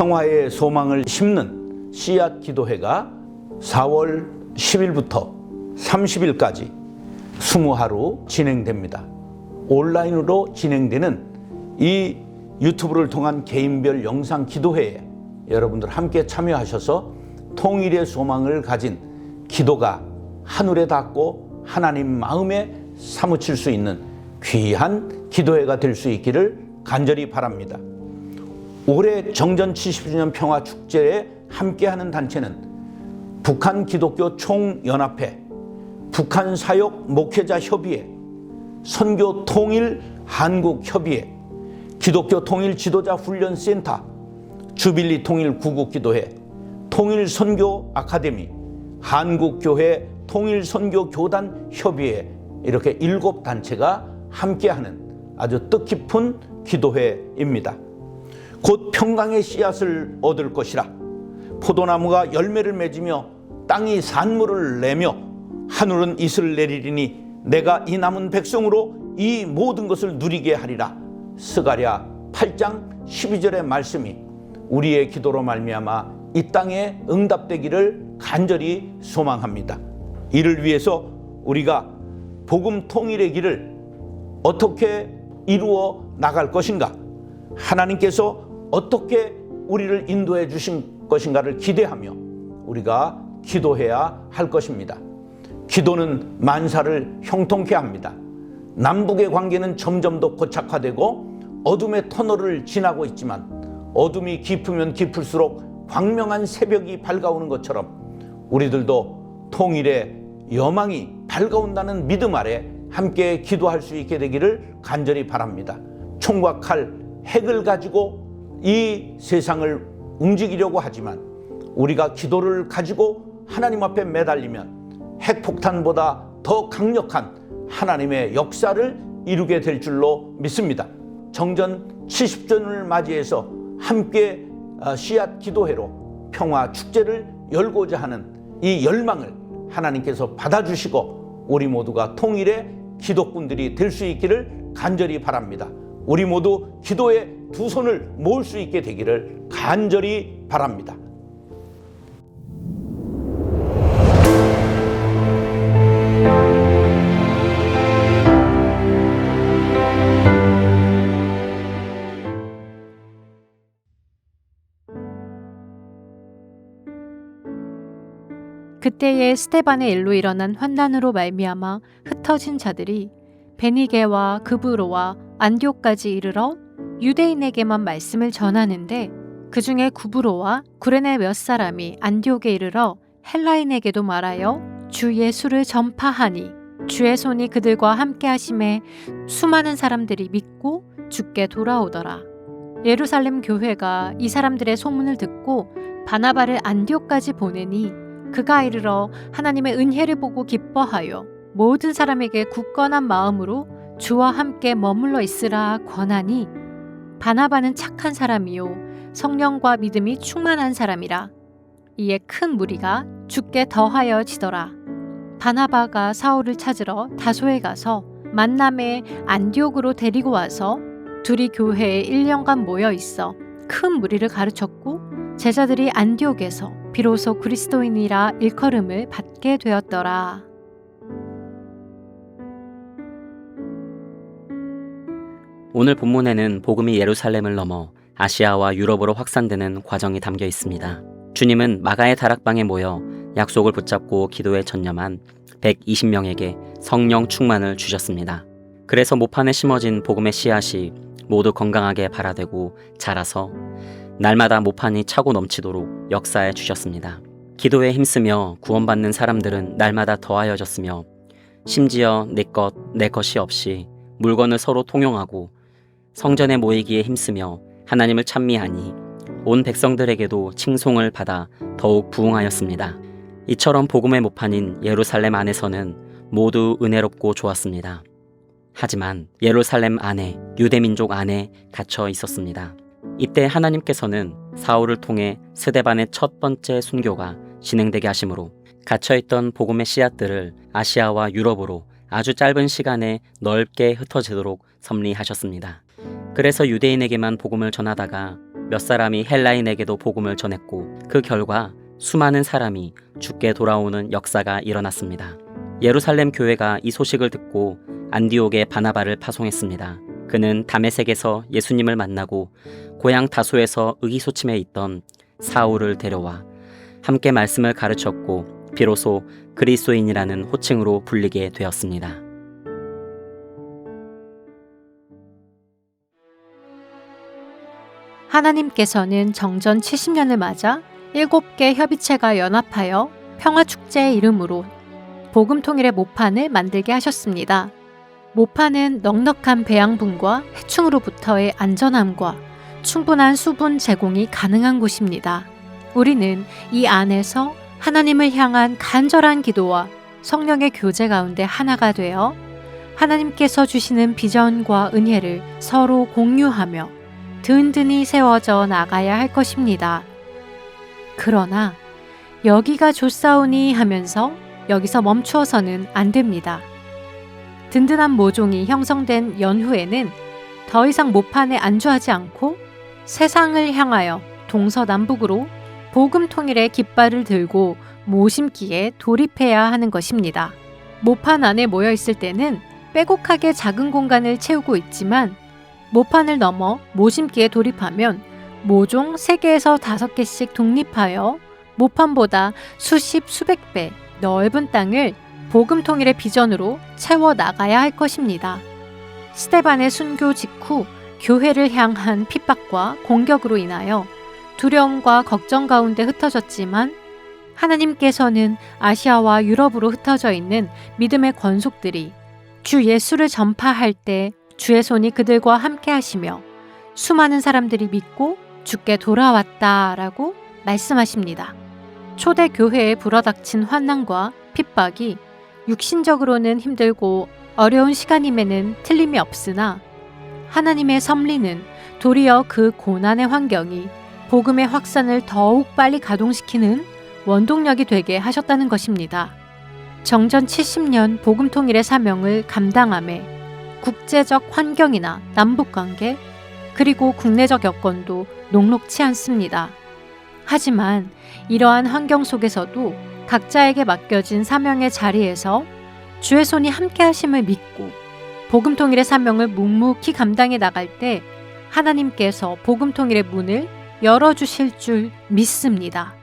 평화의 소망을 심는 씨앗 기도회가 4월 10일부터 30일까지 20하루 진행됩니다. 온라인으로 진행되는 이 유튜브를 통한 개인별 영상 기도회에 여러분들 함께 참여하셔서 통일의 소망을 가진 기도가 하늘에 닿고 하나님 마음에 사무칠 수 있는 귀한 기도회가 될 수 있기를 간절히 바랍니다. 올해 정전 70주년 평화축제에 함께하는 단체는 북한 기독교 총연합회, 북한 사역 목회자 협의회, 선교 통일 한국협의회, 기독교 통일 지도자 훈련센터, 주빌리 통일 구국기도회, 통일 선교 아카데미, 한국교회 통일 선교 교단 협의회, 이렇게 7단체가 함께하는 아주 뜻깊은 기도회입니다. 곧 평강의 씨앗을 얻을 것이라. 포도나무가 열매를 맺으며 땅이 산물을 내며 하늘은 이슬을 내리리니 내가 이 남은 백성으로 이 모든 것을 누리게 하리라. 스가랴 8장 12절의 말씀이 우리의 기도로 말미암아 이 땅에 응답되기를 간절히 소망합니다. 이를 위해서 우리가 복음 통일의 길을 어떻게 이루어 나갈 것인가, 하나님께서 어떻게 우리를 인도해 주신 것인가를 기대하며 우리가 기도해야 할 것입니다. 기도는 만사를 형통케 합니다. 남북의 관계는 점점 더 고착화되고 어둠의 터널을 지나고 있지만 어둠이 깊으면 깊을수록 광명한 새벽이 밝아오는 것처럼 우리들도 통일의 여망이 밝아온다는 믿음 아래 함께 기도할 수 있게 되기를 간절히 바랍니다. 총과 칼, 핵을 가지고 이 세상을 움직이려고 하지만 우리가 기도를 가지고 하나님 앞에 매달리면 핵폭탄보다 더 강력한 하나님의 역사를 이루게 될 줄로 믿습니다. 정전 70주년을 맞이해서 함께 씨앗 기도회로 평화 축제를 열고자 하는 이 열망을 하나님께서 받아주시고 우리 모두가 통일의 기도꾼들이 될 수 있기를 간절히 바랍니다. 우리 모두 기도에 두 손을 모을 수 있게 되기를 간절히 바랍니다. 그때에 스데반의 일로 일어난 환난으로 말미암아 흩어진 자들이 베니게와 그브로와 안디옥까지 이르러 유대인에게만 말씀을 전하는데 그 중에 구브로와 구레네 몇 사람이 안디옥에 이르러 헬라인에게도 말하여 주 예수를 전파하니 주의 손이 그들과 함께 하심에 수많은 사람들이 믿고 주께 돌아오더라. 예루살렘 교회가 이 사람들의 소문을 듣고 바나바를 안디옥까지 보내니 그가 이르러 하나님의 은혜를 보고 기뻐하여 모든 사람에게 굳건한 마음으로 주와 함께 머물러 있으라 권하니 바나바는 착한 사람이요 성령과 믿음이 충만한 사람이라. 이에 큰 무리가 주께 더하여 지더라. 바나바가 사울을 찾으러 다소에 가서 만남에 안디옥으로 데리고 와서 둘이 교회에 1년간 모여 있어 큰 무리를 가르쳤고 제자들이 안디옥에서 비로소 그리스도인이라 일컬음을 받게 되었더라. 오늘 본문에는 복음이 예루살렘을 넘어 아시아와 유럽으로 확산되는 과정이 담겨 있습니다. 주님은 마가의 다락방에 모여 약속을 붙잡고 기도에 전념한 120명에게 성령 충만을 주셨습니다. 그래서 모판에 심어진 복음의 씨앗이 모두 건강하게 발아되고 자라서 날마다 모판이 차고 넘치도록 역사해 주셨습니다. 기도에 힘쓰며 구원받는 사람들은 날마다 더하여졌으며 심지어 내 것이 없이 물건을 서로 통용하고 성전에 모이기에 힘쓰며 하나님을 찬미하니 온 백성들에게도 칭송을 받아 더욱 부흥하였습니다. 이처럼 복음의 모판인 예루살렘 안에서는 모두 은혜롭고 좋았습니다. 하지만 예루살렘 안에, 유대민족 안에 갇혀 있었습니다. 이때 하나님께서는 사울을 통해 스데반의 첫 번째 순교가 진행되게 하심으로 갇혀있던 복음의 씨앗들을 아시아와 유럽으로 아주 짧은 시간에 넓게 흩어지도록 섭리하셨습니다. 그래서 유대인에게만 복음을 전하다가 몇 사람이 헬라인에게도 복음을 전했고 그 결과 수많은 사람이 죽게 돌아오는 역사가 일어났습니다. 예루살렘 교회가 이 소식을 듣고 안디옥에 바나바를 파송했습니다. 그는 다메섹에서 예수님을 만나고 고향 다소에서 의기소침해 있던 사울을 데려와 함께 말씀을 가르쳤고 비로소 그리스도인이라는 호칭으로 불리게 되었습니다. 하나님께서는 정전 70년을 맞아 7개 협의체가 연합하여 평화축제의 이름으로 복음 통일의 모판을 만들게 하셨습니다. 모판은 넉넉한 배양분과 해충으로부터의 안전함과 충분한 수분 제공이 가능한 곳입니다. 우리는 이 안에서 하나님을 향한 간절한 기도와 성령의 교제 가운데 하나가 되어 하나님께서 주시는 비전과 은혜를 서로 공유하며 든든히 세워져 나가야 할 것입니다. 그러나 여기가 좋사오니 하면서 여기서 멈추어서는 안 됩니다. 든든한 모종이 형성된 연후에는 더 이상 모판에 안주하지 않고 세상을 향하여 동서남북으로 복음 통일의 깃발을 들고 모심기에 돌입해야 하는 것입니다. 모판 안에 모여 있을 때는 빼곡하게 작은 공간을 채우고 있지만 모판을 넘어 모심기에 돌입하면 모종 3개에서 5개씩 독립하여 모판보다 수십 수백 배 넓은 땅을 복음 통일의 비전으로 채워 나가야 할 것입니다. 스데반의 순교 직후 교회를 향한 핍박과 공격으로 인하여 두려움과 걱정 가운데 흩어졌지만 하나님께서는 아시아와 유럽으로 흩어져 있는 믿음의 권속들이 주 예수를 전파할 때 주의 손이 그들과 함께 하시며 수많은 사람들이 믿고 주께 돌아왔다라고 말씀하십니다. 초대 교회에 불어닥친 환난과 핍박이 육신적으로는 힘들고 어려운 시간임에는 틀림이 없으나 하나님의 섭리는 도리어 그 고난의 환경이 복음의 확산을 더욱 빨리 가동시키는 원동력이 되게 하셨다는 것입니다. 정전 70년 복음 통일의 사명을 감당함에 국제적 환경이나 남북관계 그리고 국내적 여건도 녹록치 않습니다. 하지만 이러한 환경 속에서도 각자에게 맡겨진 사명의 자리에서 주의 손이 함께 하심을 믿고 복음 통일의 사명을 묵묵히 감당해 나갈 때 하나님께서 복음 통일의 문을 열어주실 줄 믿습니다.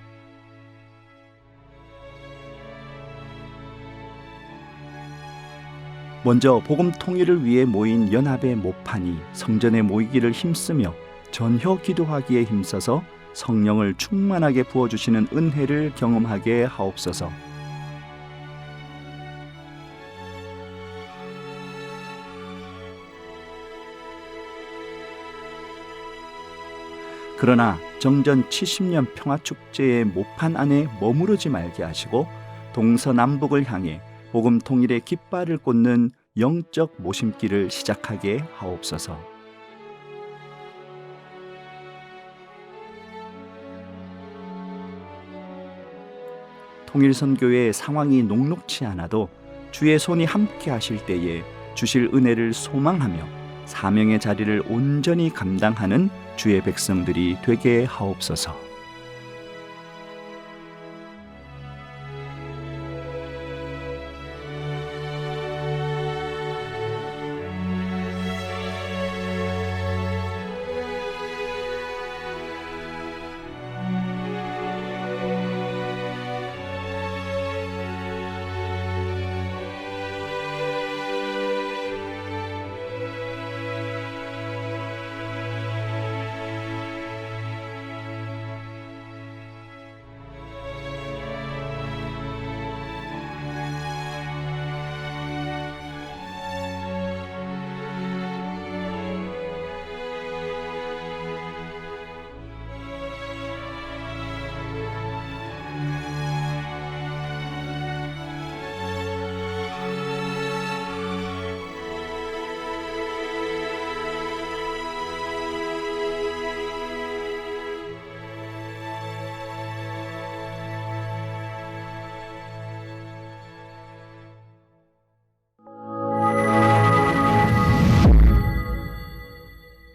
먼저 복음 통일을 위해 모인 연합의 모판이 성전에 모이기를 힘쓰며 전혀 기도하기에 힘써서 성령을 충만하게 부어주시는 은혜를 경험하게 하옵소서. 그러나 정전 70년 평화축제의 모판 안에 머무르지 말게 하시고 동서남북을 향해 복음 통일의 깃발을 꽂는 영적 모심길을 시작하게 하옵소서. 통일선교의 상황이 녹록치 않아도 주의 손이 함께 하실 때에 주실 은혜를 소망하며 사명의 자리를 온전히 감당하는 주의 백성들이 되게 하옵소서.